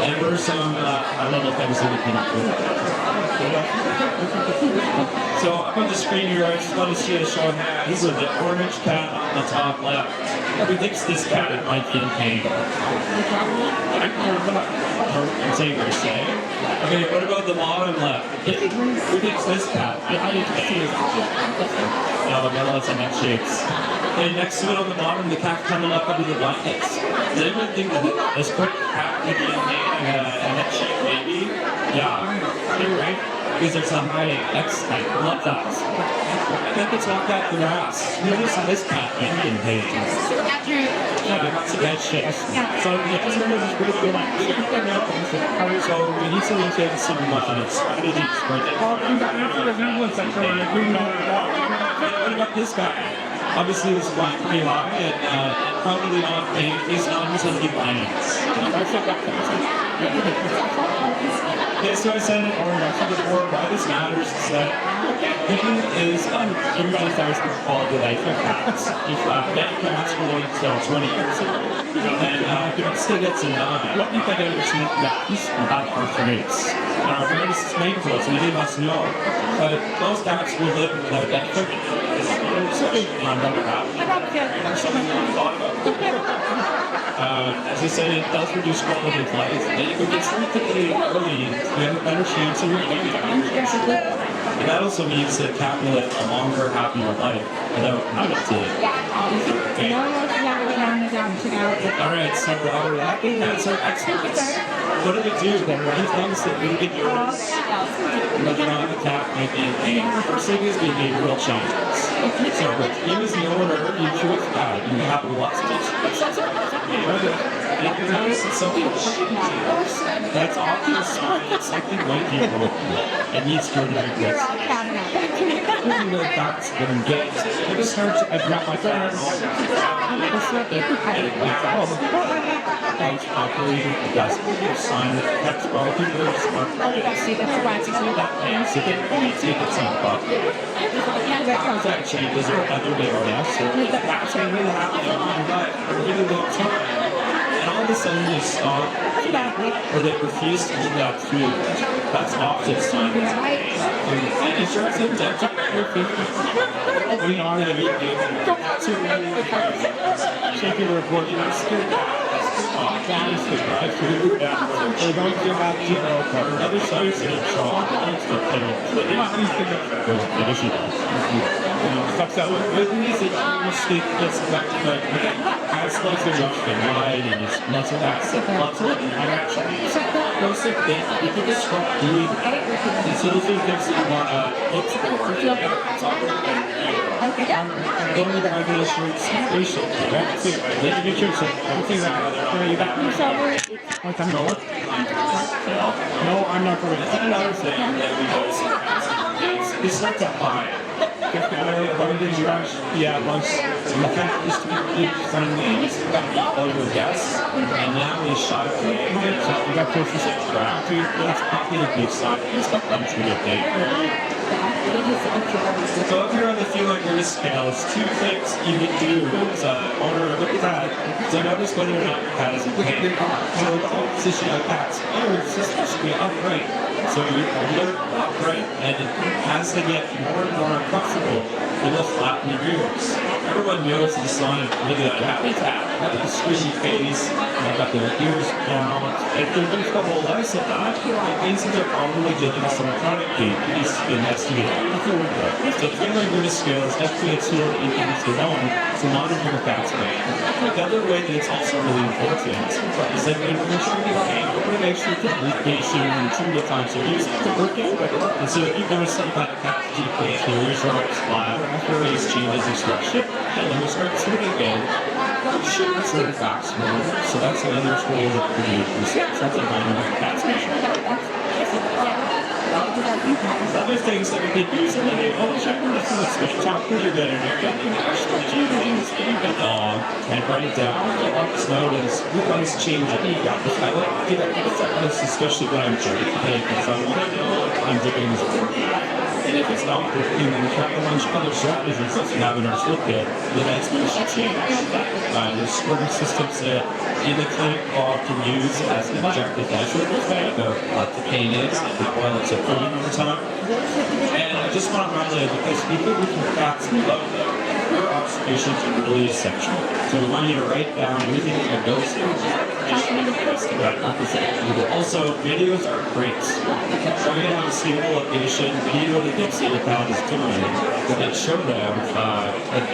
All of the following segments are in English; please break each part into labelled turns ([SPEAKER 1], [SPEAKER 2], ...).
[SPEAKER 1] And what are some high-level things that we can improve? So up on the screen here, I just want to see a show of hands with the orange cat on the top left. Who thinks this cat might be in pain? That's what you're saying. Okay, what about the bottom left? Who thinks this cat? No, the middle has some neck shapes. And next to it on the bottom, the cat coming up under the blankets. Does anyone think that this quick cat could be in pain and a neck shape maybe? Yeah, you're right. Because there's a high X type. I love that. I think it's all cat grass. Notice how this cat might be in pain. Yeah, that's a bad shit. So, yeah, this one is really good. So, we need to look at some muffins. What about this guy? Obviously, this is pretty high, and probably not pain. He's not going to be violence. Okay, so I said it before, why this matters is that pain is everybody starts to quality of life for cats. If many cats were going until 20 years ago, and it still gets in what you think I understand that about arthritis. Arthritis is painful, so many of us know. But those cats will live without benefit. As I said, it does reduce quality of life. And if we get started early, we have a better chance of living. And that also means that cat will live a longer, happier life without having to live. Okay. Alright, so that's our experts. What do we do? There are things that we can do. Whether or not the cat might be in pain. The first thing is behavioral changes. So, you as the owner, you choose the cat, you have to watch this. Notice something that's obvious, it's like the white people, it needs to be like this. Even though that's what I'm getting. I just heard I dropped my phone. Thanks, operating the dust. Sign the text while people are smart. That changes or other way or else. That's a really happy really long time. And all of a sudden they stop or they refuse to eat that food. That's often sign. And insurance and dental we are going to be taking the report. That is the drive through. We're going to have other sites in the shop. Sucks out with music. It's as close to nothing, right? And it's lots of access. Lots of actually. Those are things you can just read. And so those are things that you want to go to the regulatory situation. Then you get your everything that you back. No, I'm not going to. Another thing that we always see is start to hide. Yeah, once the fact is to be all your guests, and now we shot it. We got places around to let's probably a big sign. It's got them to your day. So if you're on the feel like you're scale, it's two things you can do as an owner of a cat. So notice whether or not your cat is in pain. So the whole position of cats is especially upright. So you're upright, and as they get more and more uncomfortable, they will flatten your ears. Everyone knows the sign of maybe a cat. Got the squishy face, they've got their ears down. If they're doing a whole lot of that, it means that they're probably getting some chronic pain. It needs to be investigated. So the feeling of the scale is definitely a tool that you can use your own to monitor your cat's pain. The other way that it's also really important is that when you're treating pain, we're going to make sure that we're patient and too many times to use it to work in. And so if you notice something like a cat's deep interiors or flat or after face changes or structure, and then we start sitting again, should sort of facts more. So that's another story that we use. That's a dynamic cat's other things that we could use in the day, check on the food, special chapters are good, and and write it down. Just notice, we always change it. I like to give this, especially when I'm joking, because I want to know I'm doing this work. And if it's not working, then we try to launch other strategies that we have in our toolkit. The next one should change. There's scoring systems that in the clinic are often used as an objective measure of the pain is while it's improving over time. And I just want to highlight because people with cats love them. Your observations are really essential. So we want you to write down everything in your notes. Also, videos are great. Showing on a stable location, video that they see the cat is doing, and then show them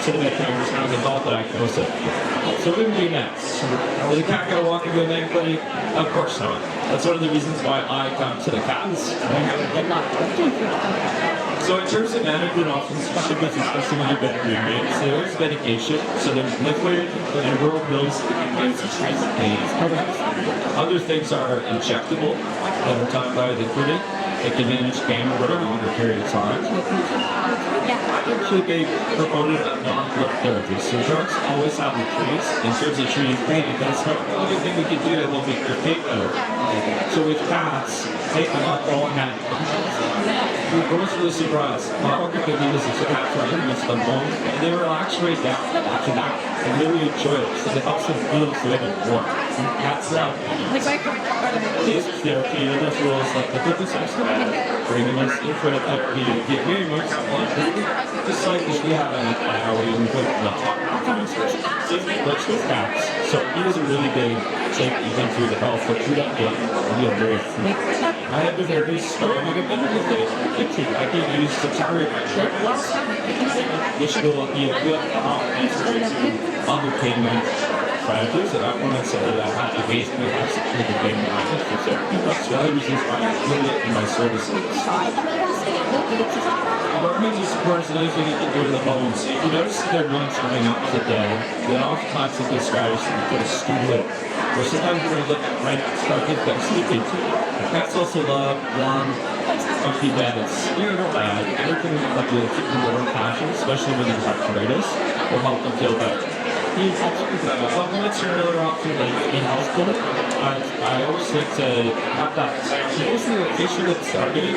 [SPEAKER 1] to the cameras how they thought that I posted. So what do we do next? Is the cat gonna walk into anybody? Of course not. That's one of the reasons why I come to the cats. So in terms of management options, especially when you've been doing it, so there's medication, so there's liquid and oral pills and pain. Other things are injectable that are done by the clinic. They can manage pain over a longer period of time. I'm actually a big proponent of non-drug therapy. So drugs always have a place in terms of treating pain because the only thing we can do that will make your pain better. So with cats, hey, I'm not calling that. I was really surprised. My partner could do this as a cat for them home, and they relax right down after that and really enjoy it. So it helps them feel good and warm. Cats now. This therapy and other tools like the fitness exercise, bringing us in front of you to get very much just like this we have an hour we put in the top. Let's with cats. So it is a really big take even through the health, but through that book, we have very I have been very strong. I can use the temporary which will be a good answer to underpayment strategies that I want to say that I have to basically have to pay my for certain. That's the other reasons why I include it in my services. Government is supports anything you can do to the bones. If you notice their lunch coming up to the day, then oftentimes a good strategy to put a stool in. Or sometimes you're going to look right start getting them sleeping too. Cats also love warm, comfy beds. Anything like the warm passion, especially when there's arthritis, will help them feel better. Supplements are another option like in health clinic. I always like to have that. Most of the location that's starting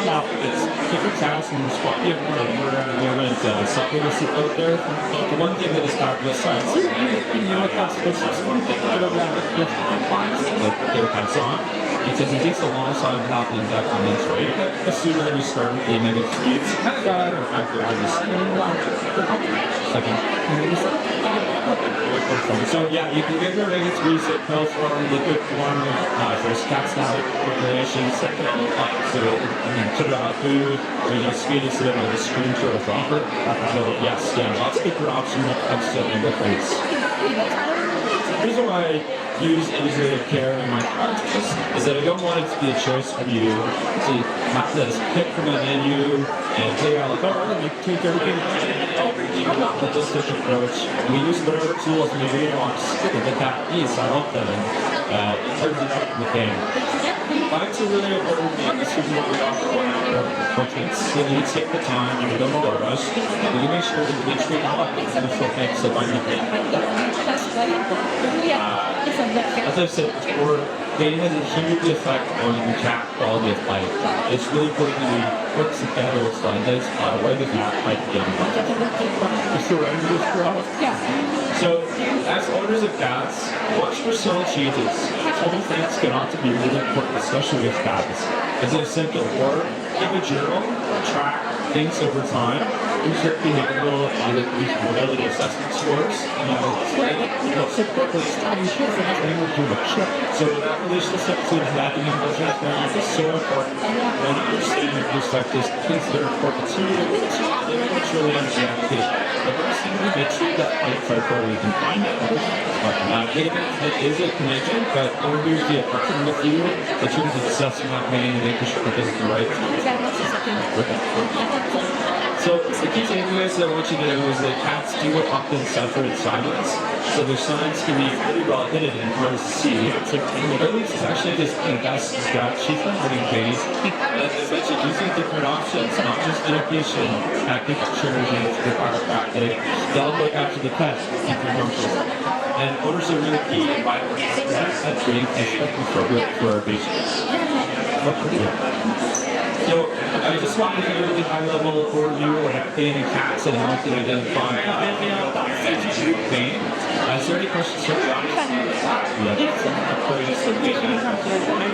[SPEAKER 1] now it's different tasks and spot you have supplements out there. The one thing that is not with science, you know what that's one thing that like their pets on. Because it takes a long time to happen in that comments, right? The sooner you start with the omega 3s, or after so yeah, you can get your omega 3s at pill form, liquid form, there's cats now formulations, so put it on food, or you just feed it to them with a screen sort of offer. So yes, lots of different options when it comes to omega 3s. The reason why I use integrative care in my practice is that I don't want it to be a choice for you to have to pick from a menu and figure out like, oh, you take everything. But this different approach. We use whatever tools maybe we want to the cat needs. I help them in terms of the game. Bikes are really important thing. This is what we offer when so you take the time and you don't go rush. You make sure that you treat all of the beneficial things that might be as I've said before, pain has a huge effect on the cat quality of life. It's really important that we put together with standards where the cat might be getting. So, as owners of cats, watch for subtle changes. Subtle things can often be really important, especially with cats. As I said before, keep a journal, track things over time. Insert behavioral mobility assessment scores. So that relationship between that and emotional balance is so important. When understanding perspectives, things that are important to you, it's really understanding. The first thing we make sure that fight for we can find it. It is a connection, but here's the option with you that you can assessing that pain and making sure that this is the right. So the key takeaways that I want you to know is that cats do often suffer in silence. So their signs can be really well hidden and hard to see. At least it's actually just the best strategy for having pain. And eventually using different options, not just medication, acupuncture, and the chiropractic. They'll look after the pet, keep them comfortable. And owners are really key in my work at treating and appropriate for our patients. So I just wanted to hear a really high-level overview of pain in cats and how it can identify pain. Is there any questions from the audience?
[SPEAKER 2] Yes. So patient comes to